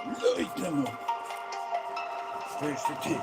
Light them up. Where's the tea?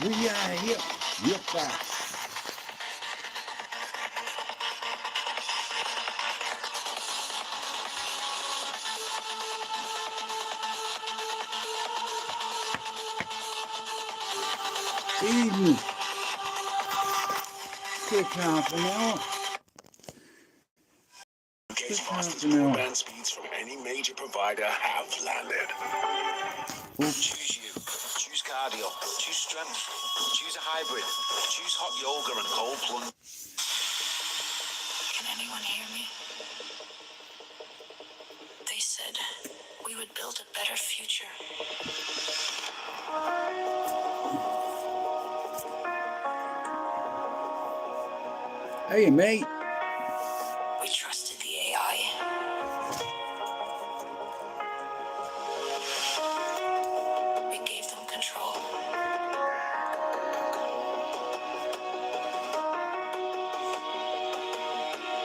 We are here. You're back. Evening. Quick half an hour. Get fastest broadband speeds from any major provider have landed. Choose you. Choose cardio. Choose strength. Choose a hybrid. Choose hot yoga and cold plunge. Can anyone hear me? They said we would build a better future. Hey, mate. We trusted the AI. We gave them control.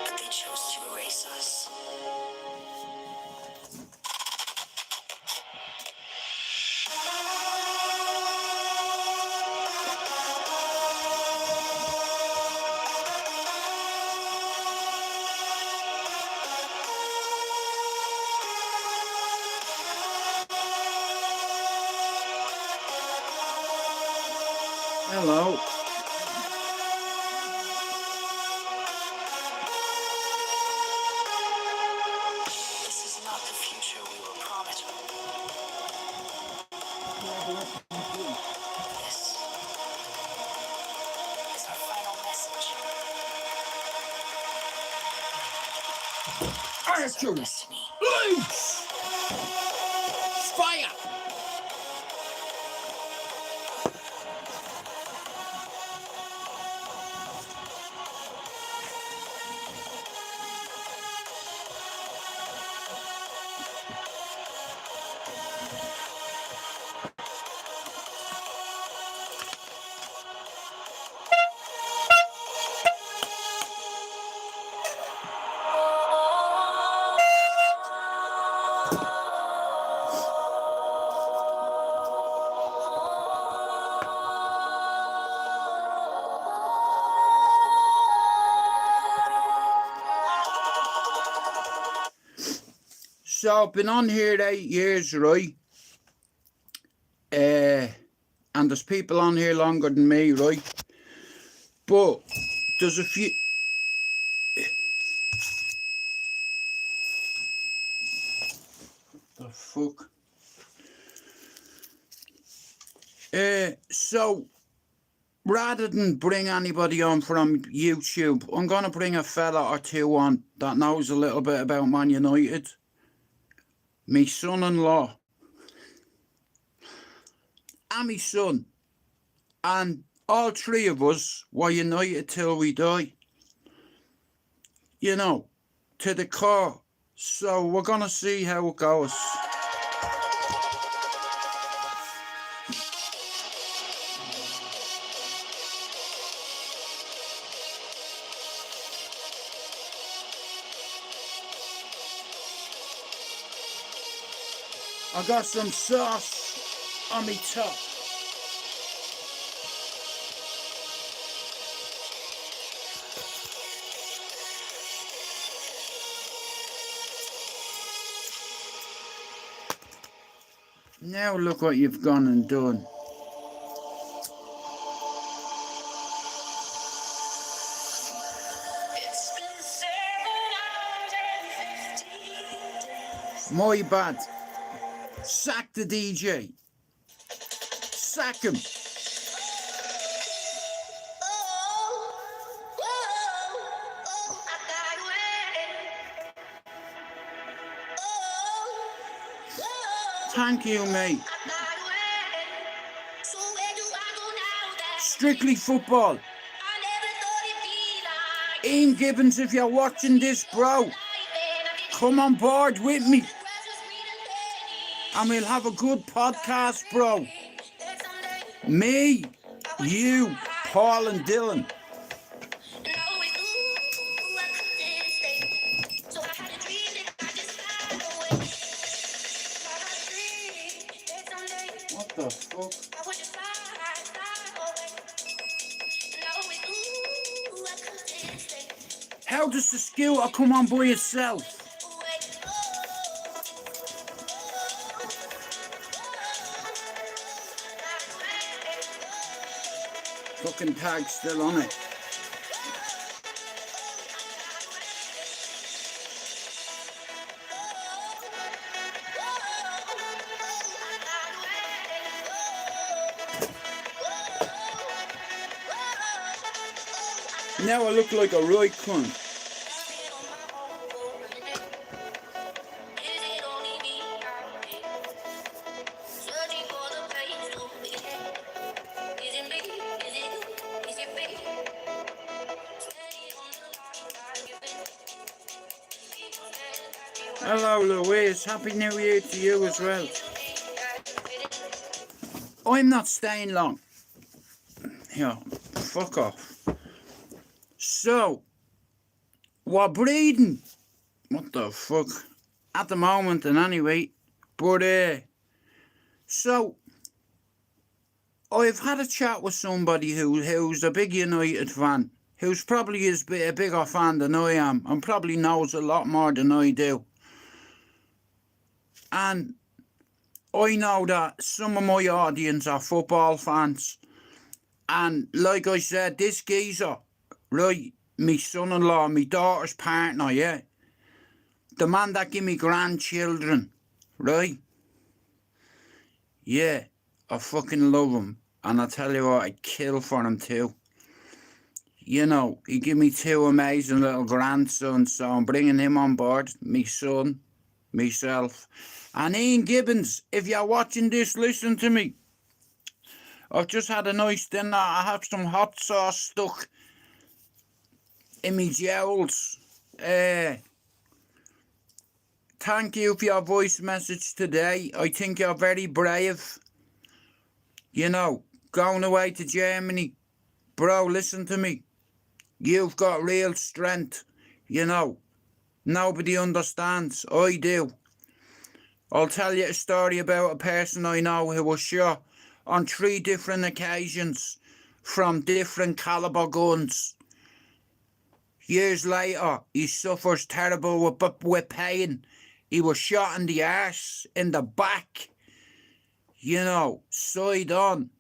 But they chose to erase us. Hello. This is not the future we were promised. This is our final message. This is our destiny. Fire! So I've been on here 8 years, right? And there's people on here longer than me, right? But there's a few... The fuck? So, rather than bring anybody on from YouTube, I'm going to bring a fella or two on that knows a little bit about Man United. Me son-in-law. And me son. And all three of us were united till we die. You know, to the core. So we're going to see how it goes. I got some sauce on me top. Now look what you've gone and done. My bad. Sack the DJ. Sack him. Thank you, mate. Strictly Football. Ian Gibbons, if you're watching this, bro, come on board with me. And we'll have a good podcast, bro. Me, you, Paul and Dylan. What the fuck? How does the scooter come on by itself? Fucking tag's still on it. Now I look like a right cunt. Hello Louise, Happy New Year to you as well. I'm not staying long. Yeah, fuck off. So, we're breeding. What the fuck? At the moment, and anyway. But, so, I've had a chat with somebody who's a big United fan. Who's probably a bigger fan than I am. And probably knows a lot more than I do. And I know that some of my audience are football fans. And like I said, this geezer, right, me son-in-law, me daughter's partner, yeah, the man that give me grandchildren, right, yeah, I fucking love him. And I tell you what, I'd kill for him too. You know, he give me two amazing little grandsons, so I'm bringing him on board, me son, myself. And Ian Gibbons, if you're watching this, listen to me. I've just had a nice dinner. I have some hot sauce stuck in me jowls. Thank you for your voice message today. I think you're very brave. You know, going away to Germany. Bro, listen to me. You've got real strength. You know, nobody understands. I do. I'll tell you a story about a person I know who was shot on 3 different occasions from different caliber guns. Years later, he suffers terrible with pain. He was shot in the arse, in the back, you know, side on.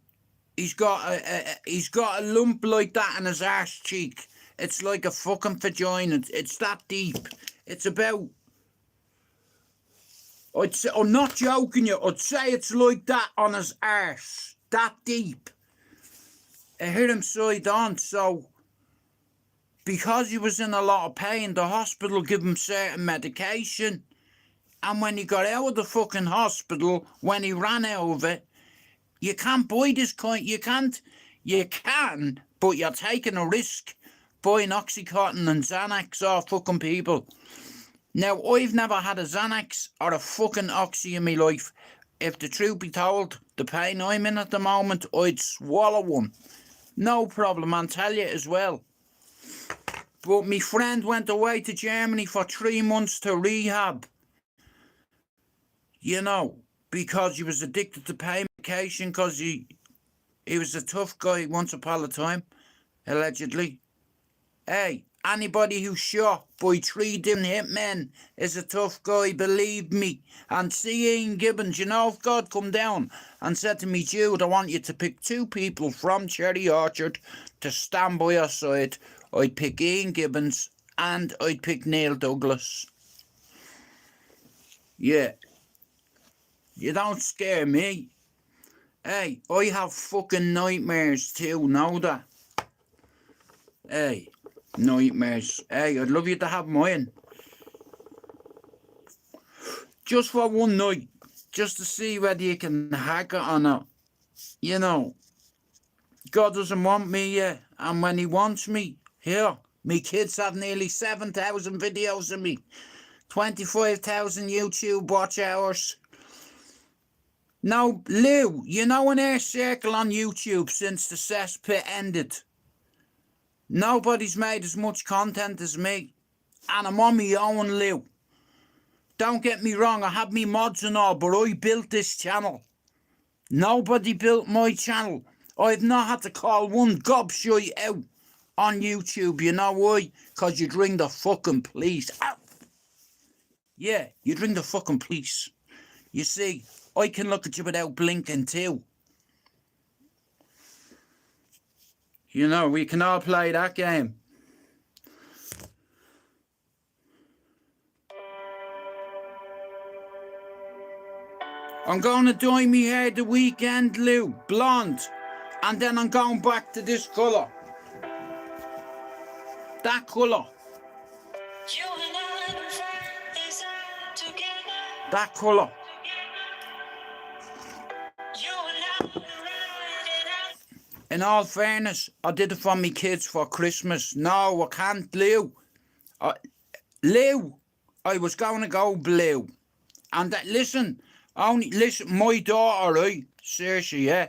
He's got a lump like that in his arse cheek. It's like a fucking vagina. It's that deep. It's about, I'm not joking you, I'd say it's like that on his arse. That deep. It hit him side on, so because he was in a lot of pain, the hospital gave him certain medication. And when he got out of the fucking hospital, when he ran out of it, you can't buy this kind, you can, but you're taking a risk buying Oxycontin and Xanax off fucking people. Now, I've never had a Xanax or a fucking Oxy in my life. If the truth be told, the pain I'm in at the moment, I'd swallow one. No problem, I'll tell you as well. But my friend went away to Germany for 3 months to rehab. You know, because he was addicted to pain medication, because he was a tough guy once upon a time, allegedly. Hey, anybody who's shot by 3 different hitmen is a tough guy, believe me. And see Ian Gibbons, you know, if God come down and said to me, Jude, I want you to pick 2 people from Cherry Orchard to stand by your side, I'd pick Ian Gibbons and I'd pick Neil Douglas. Yeah. You don't scare me. Hey, I have fucking nightmares too, know that? Hey, nightmares. Hey, I'd love you to have mine. Just for one night. Just to see whether you can hack it or not. You know, God doesn't want me yet. And when he wants me, here, me kids have nearly 7,000 videos of me. 25,000 YouTube watch hours. Now, Lou, you know an air circle on YouTube since the cesspit ended. Nobody's made as much content as me. And I'm on my own, Lou. Don't get me wrong, I have me mods and all, but I built this channel. Nobody built my channel. I've not had to call one gobshite out on YouTube. You know why? Because you'd ring the fucking police. Ow! Yeah, you'd ring the fucking police. You see, I can look at you without blinking too. You know, we can all play that game. I'm going to dye me hair the weekend, Lou. Blonde. And then I'm going back to this colour. That colour. That colour. In all fairness, I did it for me kids for Christmas. No, I can't, Lou. Lou, I was going to go blue. And that, listen, my daughter, right? Seriously, yeah.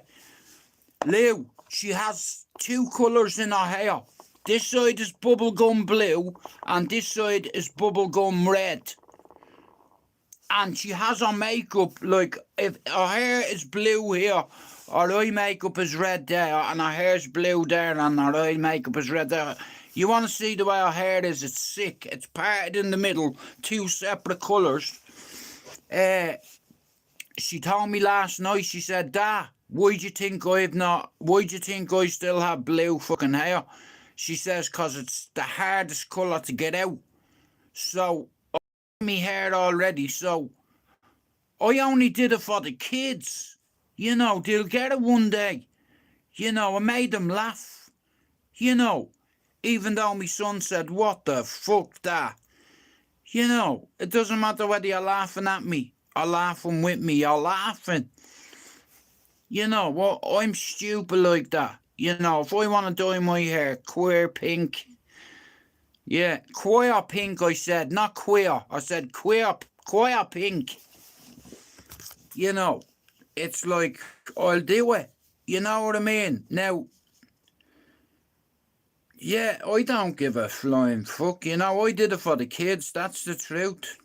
Lou, she has two colours in her hair. This side is bubblegum blue and this side is bubblegum red. And she has her makeup, like, if her hair is blue here, her eye makeup is red there, and her hair's blue there, and her eye makeup is red there. You want to see the way her hair is? It's sick. It's parted in the middle, two separate colours. She told me last night, she said, Dad, why do you think I still have blue fucking hair? She says, because it's the hardest colour to get out. So, I have me hair already, so I only did it for the kids. You know, they'll get it one day. You know, I made them laugh. You know, even though my son said, what the fuck that? You know, it doesn't matter whether you're laughing at me or laughing with me or laughing. You know, well, I'm stupid like that. You know, if I want to dye my hair queer pink. Yeah, queer pink I said, not queer. I said queer pink. You know, it's like, I'll do it. You know what I mean? Now, yeah, I don't give a flying fuck. You know, I did it for the kids. That's the truth.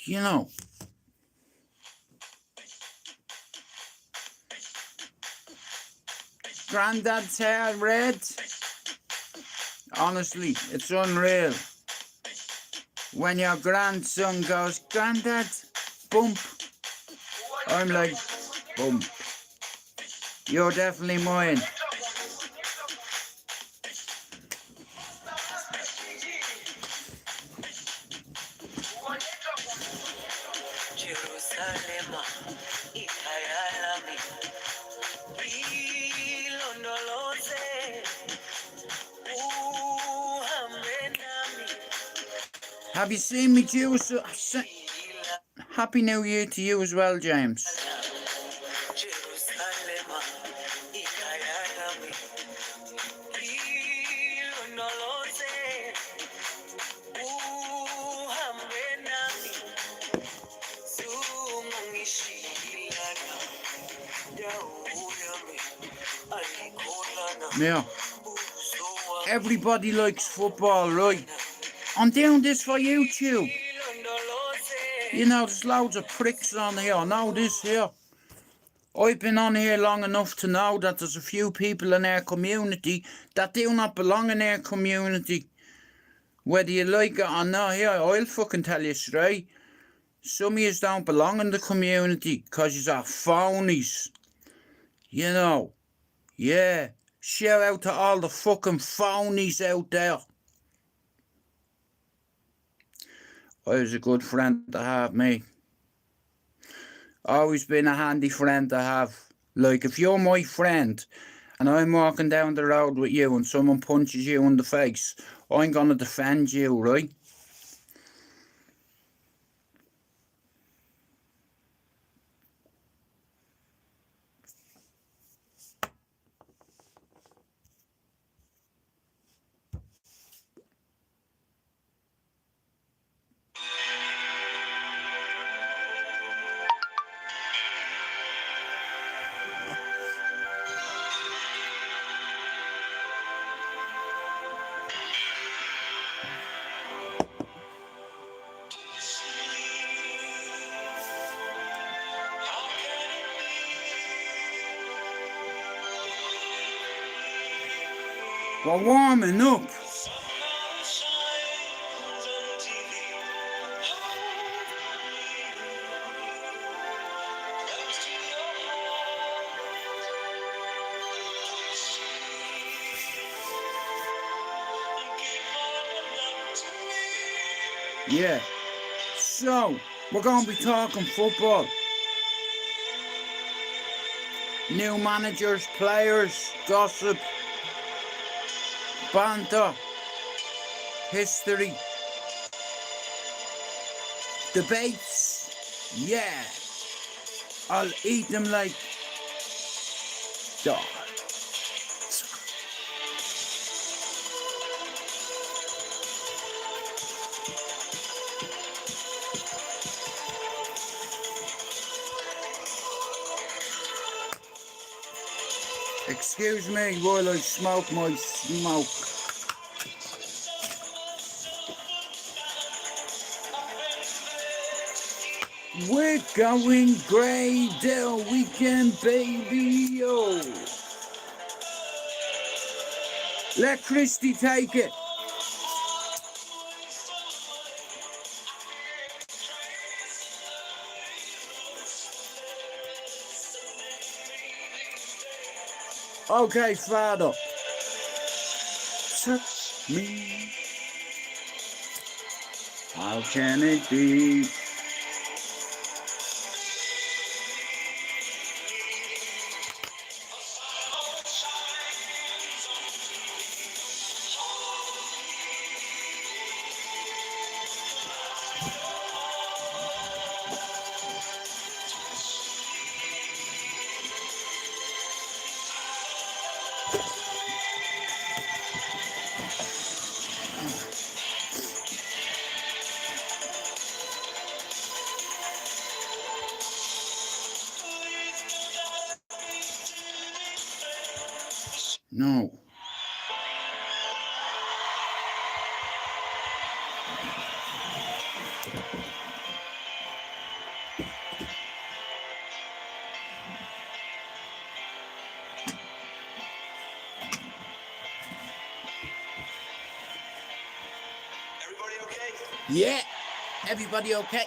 You know. Granddad's hair red. Honestly, it's unreal. When your grandson goes, Granddad, bump. I'm like, bump. You're definitely mine. Have you seen me, Jews? Happy New Year to you as well, James. Yeah. Everybody likes football, right? I'm doing this for YouTube. You know, there's loads of pricks on here. I know this here. I've been on here long enough to know that there's a few people in our community that do not belong in our community. Whether you like it or not, here, I'll fucking tell you straight. Some of you don't belong in the community because you are phonies. You know. Yeah. Shout out to all the fucking phonies out there. I was a good friend to have, mate. Always been a handy friend to have. Like, if you're my friend and I'm walking down the road with you and someone punches you in the face, I'm gonna defend you, right? We're warming up. Yeah. So, we're going to be talking football. New managers, players, gossip, banter, history, debates. Yeah. I'll eat them like dog. Excuse me while I smoke my smoke. We're going grey till weekend, baby, yo. Let Christy take it. Okay, Father. Touch me. How can it be? No. Everybody okay? Yeah. Everybody okay?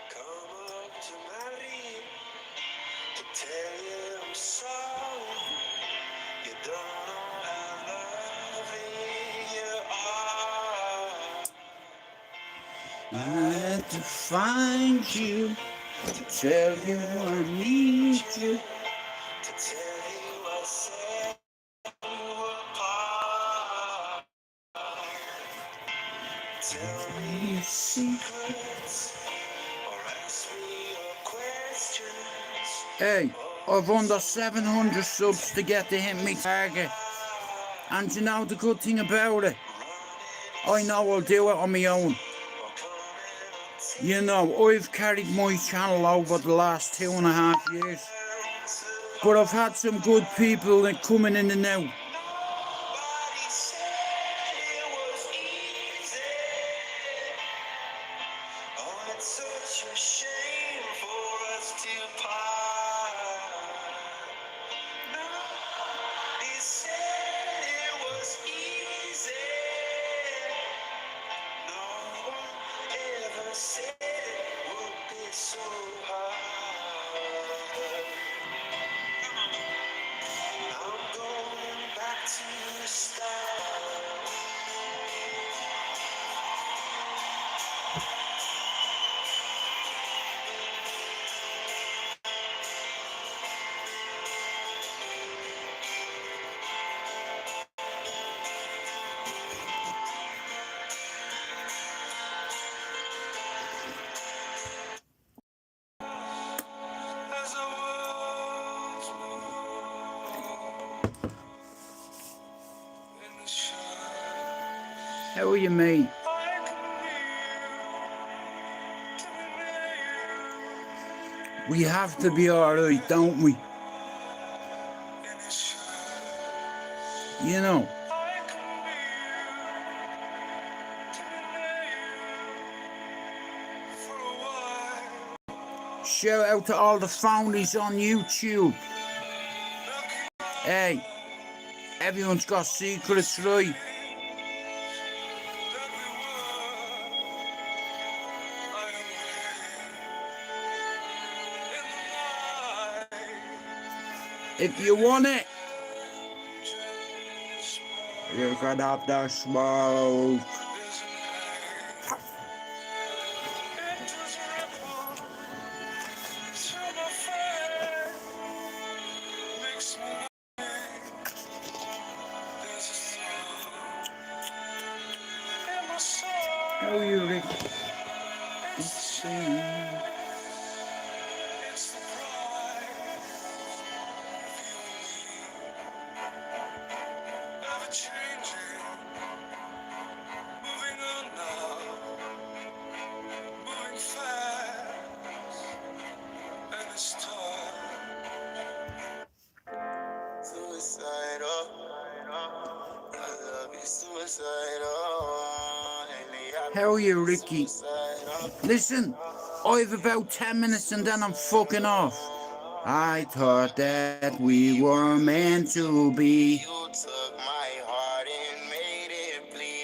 Come up to Marie to tell you I'm sorry. You don't know how loving you are. I had to find you to tell you I need you. To tell you I set you apart. Tell me your secrets or ask me your questions. Hey, I've under 700 subs to get to hit me target. And you know the good thing about it? I know I'll do it on my own. You know, I've carried my channel over the last 2.5 years. But I've had some good people that coming in and out. Nobody said it was easy. Oh, it's such a shame for us to part. Nobody said it was easy. No one ever said it would be so hard. I'm going back to tell you, mate. We have to be alright, don't we? You know. Shout out to all the phonies on YouTube. Hey, everyone's got secrets, right? If you want it, you can have the smoke. Oh, you Rick. How are you, Ricky? Listen, I have about 10 minutes and then I'm fucking off. I thought that we were meant to be.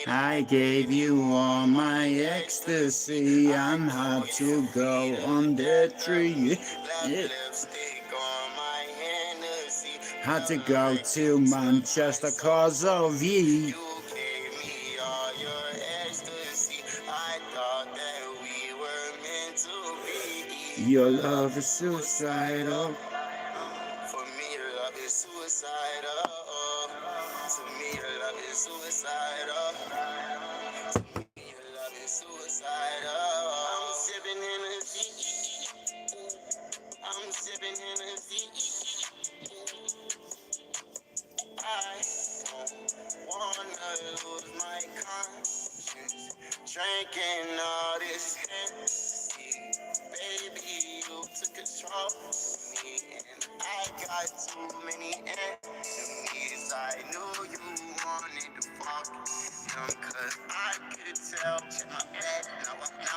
I gave you all my ecstasy. I'm hard to go on the tree. Had to go to Manchester cause of you. Your love is suicidal. For me, your love is suicidal. To me, your love is suicidal. To me, your love is suicidal. I'm sipping in a tea. I'm sipping in a tea. I don't wanna lose my conscience. Drinking all this Hennessy. Baby, you took control of me, and I got too many enemies. I knew you wanted to fuck them, cause I could tell. Check my bed, now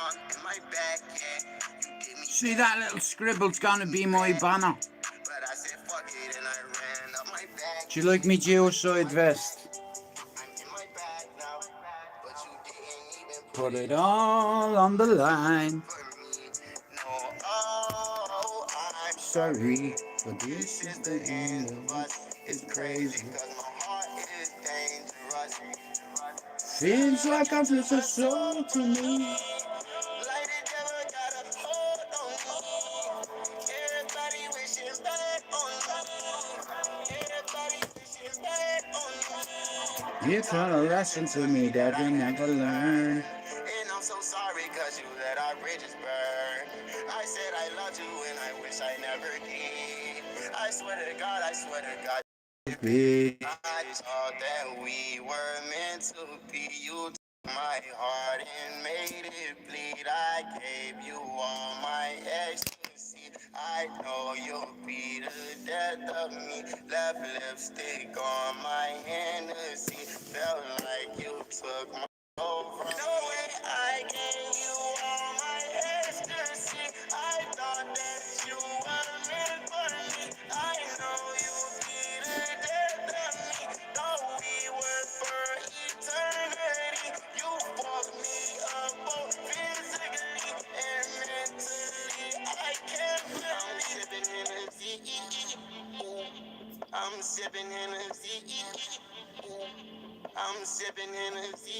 I'm in my bag, yeah. You give me. See, that little scribble's gonna be my banner. But I said fuck it and I ran up my bag. Do you like me geoside vest? Put it all on the line. I'm sorry, but this is the end of us. It's crazy. Feels like I've lost a soul to me. Everybody wishing back on me. Everybody wishing back on me. You taught a lesson to me that we never learned. And I'm so sorry cause you let our bridges burn. I said I loved you and I wish I never did. I swear to God, I swear to God. I thought that we were meant to be. You took my heart and made it bleed. I gave you all my ecstasy. I know you'll be the death of me. Left lipstick on my Hennessy. Felt like you took my soul from me. No way I gave you all my ecstasy. I thought that you were meant for me. I know you'll be the death of me. Thought we were for eternity. You fucked me up both physically and mentally. I can't believe I'm sipping Hennessy. I'm sipping Hennessy.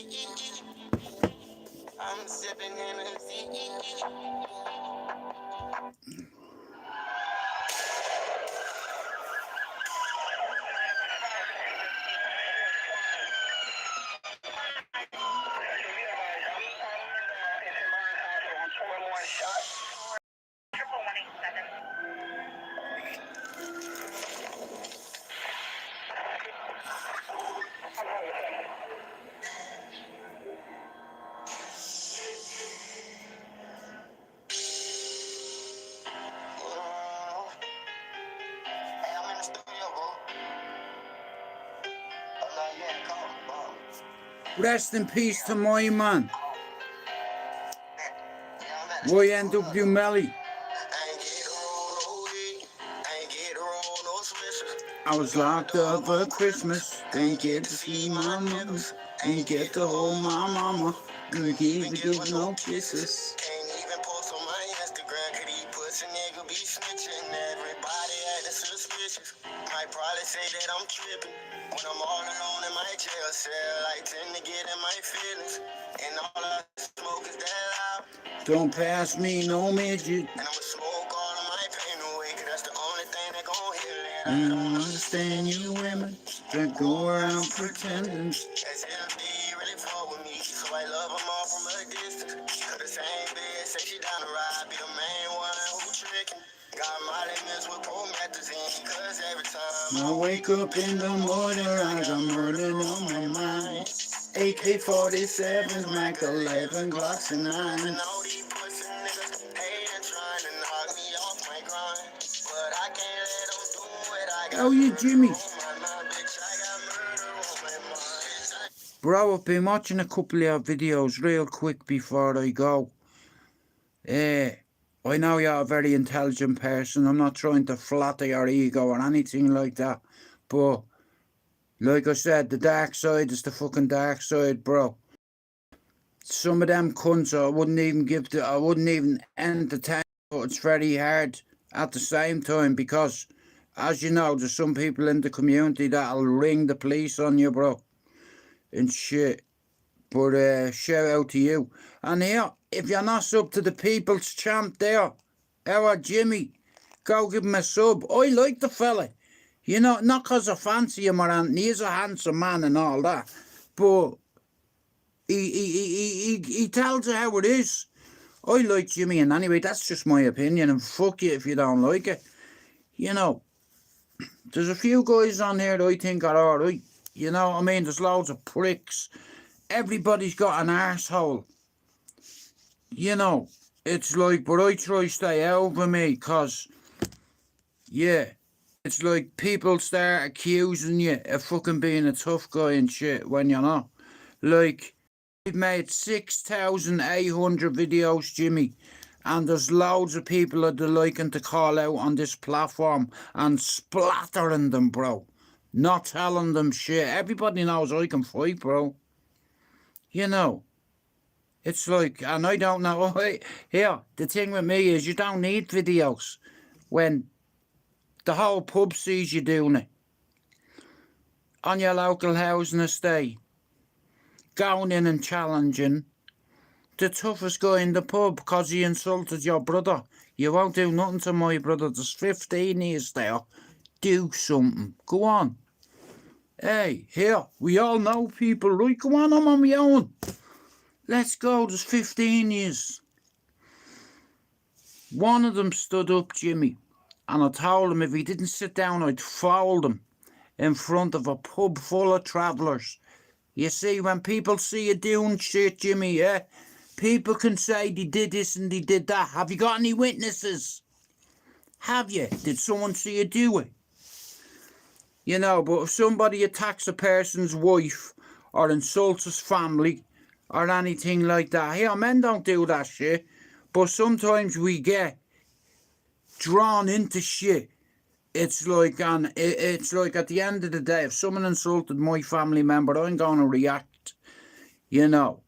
I'm sipping Hennessy. Rest in peace to my man, YNW Melly. I was locked up for Christmas, didn't get to see my mom, ain't get to hold my mama, didn't even give no kisses. Can't even post on my Instagram, could he pussy nigga be snitching? Everybody acting suspicious. Might probably say that I'm tripping when I'm all alone in my jail cell. I tend to get in my feelings, and all I smoke is that loud. Don't pass me no midget. And I'ma smoke all of my pain away, cause that's the only thing that gon' heal it. I don't understand you women that go around pretending. As if they really fuck with me, so I love them all from a distance. Cause the same bitch say she down the ride, be the main one who trickin'. Got my limits with promethazine, cause every time I wake up in the morning, I got murder on my mind. AK-47s, Mac 11, Glocks and 9s. and all these pussy niggas hatin', trying to knock me off my grind. But I can't let them do it. I got Oh, you Jimmy. on my mind, bitch. I got murder on my mind. Bro, I've been watching a couple of videos real quick before I go. I know you're a very intelligent person. I'm not trying to flatter your ego or anything like that. But, like I said, the dark side is the fucking dark side, bro. Some of them cunts I wouldn't even entertain, but it's very hard at the same time because, as you know, there's some people in the community that'll ring the police on you, bro, and shit. But shout out to you. And here, if you're not sub to the people's champ there, our Jimmy, go give him a sub. I like the fella. You know, not because I fancy him or anything. He is a handsome man and all that. But he tells you how it is. I like Jimmy, and anyway, that's just my opinion. And fuck you if you don't like it. You know, there's a few guys on here that I think are alright. You know what I mean? There's loads of pricks. Everybody's got an arsehole. You know, it's like, but I try to stay out of me, because, yeah, it's like people start accusing you of fucking being a tough guy and shit when you're not. Like, I've made 6,800 videos, Jimmy, and there's loads of people that are liking to call out on this platform and splattering them, bro. Not telling them shit. Everybody knows I can fight, bro. You know, it's like, and I don't know. Here, the thing with me is you don't need videos when the whole pub sees you doing it. On your local housing estate, going in and challenging the toughest guy in the pub because he insulted your brother. You won't do nothing to my brother. There's 15 years there. Do something. Go on. Hey, here, we all know people, right? Come on, I'm on my own. Let's go, there's 15 years. One of them stood up, Jimmy, and I told him if he didn't sit down, I'd fold him in front of a pub full of travellers. You see, when people see you doing shit, Jimmy, people can say they did this and they did that. Have you got any witnesses? Have you? Did someone see you do it? You know, but if somebody attacks a person's wife or insults his family or anything like that, here, men don't do that shit, but sometimes we get drawn into shit. It's like, and it's like at the end of the day, if someone insulted my family member, I'm going to react, you know.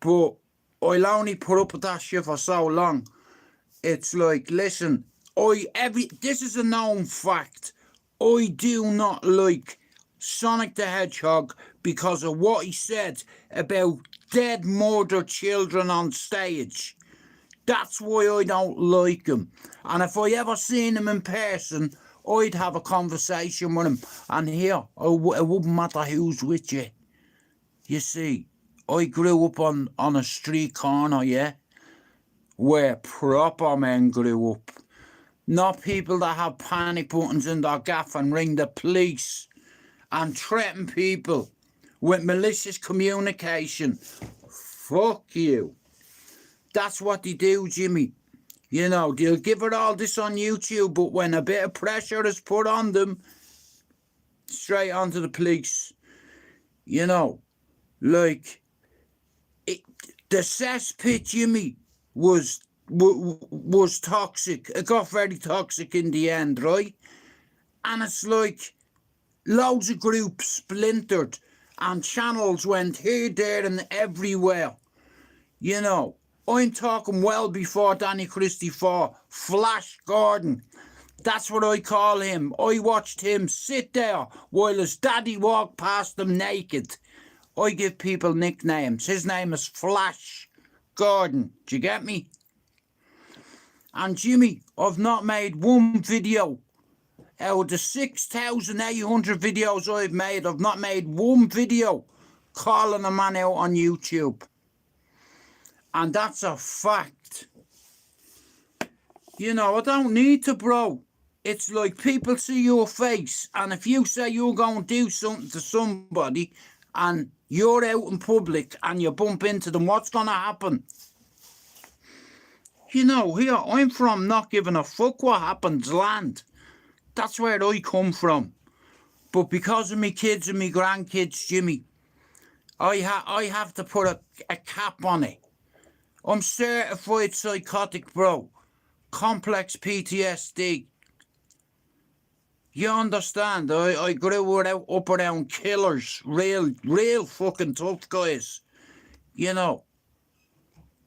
But I'll only put up with that shit for so long. It's like, listen, this is a known fact. I do not like Sonic the Hedgehog because of what he said about dead murdered children on stage. That's why I don't like him. And if I ever seen him in person, I'd have a conversation with him. And here, it wouldn't matter who's with you. You see, I grew up on a street corner, yeah, where proper men grew up. Not people that have panic buttons in their gaff and ring the police and threaten people with malicious communication. Fuck you. That's what they do, Jimmy. You know, they'll give it all this on YouTube, but when a bit of pressure is put on them, straight onto the police. You know, Like, the cesspit, Jimmy, was toxic. It got very toxic in the end, right? And it's like loads of groups splintered and channels went here, there and everywhere. You know, I'm talking well before Danny Christie for Flash Gordon. That's what I call him. I watched him sit there while his daddy walked past him naked. I give people nicknames. His name is Flash Gordon. Do you get me? And Jimmy, I've not made one video. Out of the 6,800 videos I've made, I've not made one video calling a man out on YouTube. And that's a fact. You know, I don't need to, bro. It's like people see your face, and if you say you're going to do something to somebody and you're out in public and you bump into them, what's going to happen? You know, here, I'm from not giving a fuck what happens land. That's where I come from. But because of me kids and me grandkids, Jimmy, I have to put a cap on it. I'm certified psychotic, bro. Complex PTSD. You understand? I grew up around killers, real fucking tough guys. You know,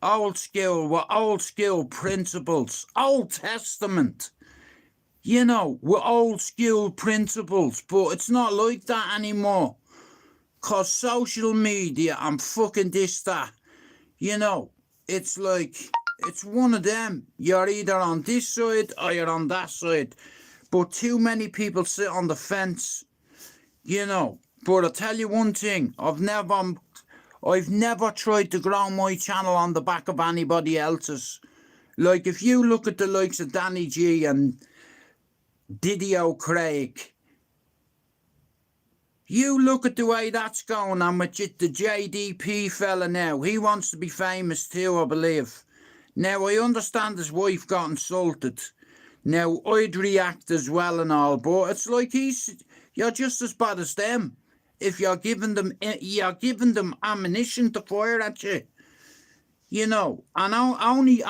old school principles, Old Testament. You know, with old school principles, but it's not like that anymore. 'Cause social media and fucking this, that, you know, it's like, it's one of them. You're either on this side or you're on that side. But too many people sit on the fence, you know. But I'll tell you one thing, I've never tried to grow my channel on the back of anybody else's. Like, if you look at the likes of Danny G and Diddy O'Craig, you look at the way that's going on with the JDP fella now. He wants to be famous too, I believe. Now, I understand his wife got insulted. Now, I'd react as well and all, but it's like you're just as bad as them. If you're giving them ammunition to fire at you. You know, and only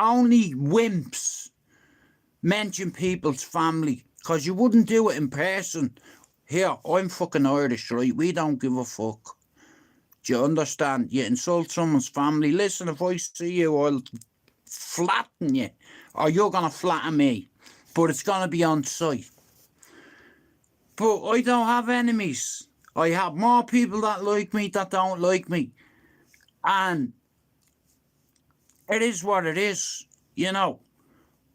wimps mention people's family, because you wouldn't do it in person. Here, I'm fucking Irish, right? We don't give a fuck. Do you understand? You insult someone's family. Listen, if I see you, I'll flatten you. Or you're going to flatten me. But it's going to be on sight. But I don't have enemies. I have more people that like me that don't like me. And it is what it is, you know.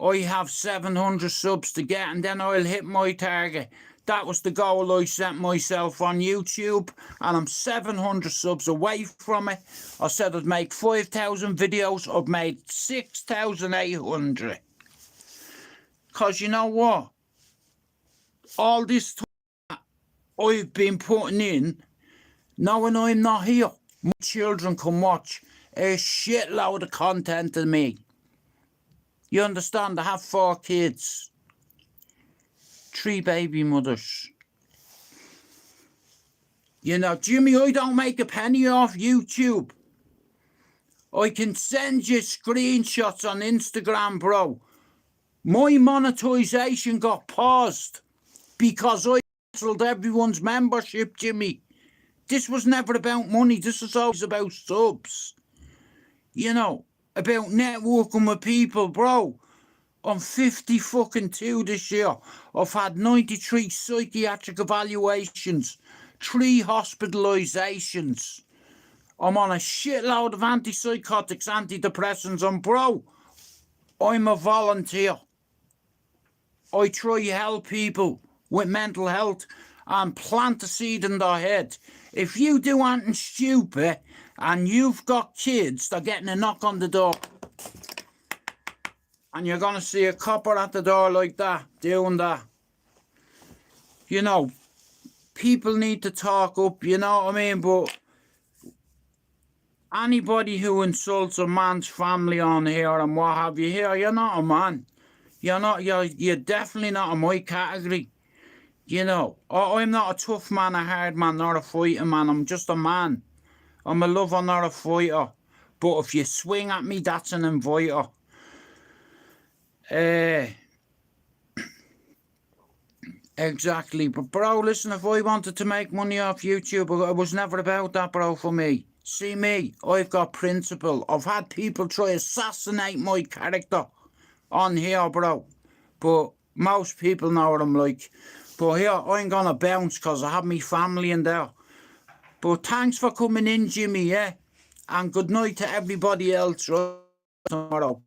I have 700 subs to get and then I'll hit my target. That was the goal I set myself on YouTube, and I'm 700 subs away from it. I said I'd make 5,000 videos. I've made 6,800. Because you know what? All this time I've been putting in, knowing I'm not here, my children can watch a shitload of content of me. You understand? I have 4 kids. 3 baby mothers. You know, Jimmy, I don't make a penny off YouTube. I can send you screenshots on Instagram, bro. My monetization got paused because I cancelled everyone's membership, Jimmy. This was never about money. This was always about subs. You know, about networking with people, bro. I'm 52 this year. I've had 93 psychiatric evaluations, 3 hospitalizations. I'm on a shitload of antipsychotics, antidepressants, and bro, I'm a volunteer. I try to help people with mental health and plant a seed in their head. If you do anything stupid and you've got kids, they're getting a knock on the door. And you're going to see a copper at the door like that, doing that. You know, people need to talk up, you know what I mean? But anybody who insults a man's family on here and what have you here, you're not a man. You're definitely not in my category. You know, I'm not a tough man, a hard man, not a fighting man. I'm just a man. I'm a lover, not a fighter. But if you swing at me, that's an inviter. Exactly. But bro, listen, if I wanted to make money off YouTube, it was never about that, bro, for me. See me, I've got principle. I've had people try to assassinate my character on here, bro. But most people know what I'm like. But here, I ain't gonna bounce because I have me family in there. But thanks for coming in, Jimmy, yeah? And good night to everybody else, right? Tomorrow.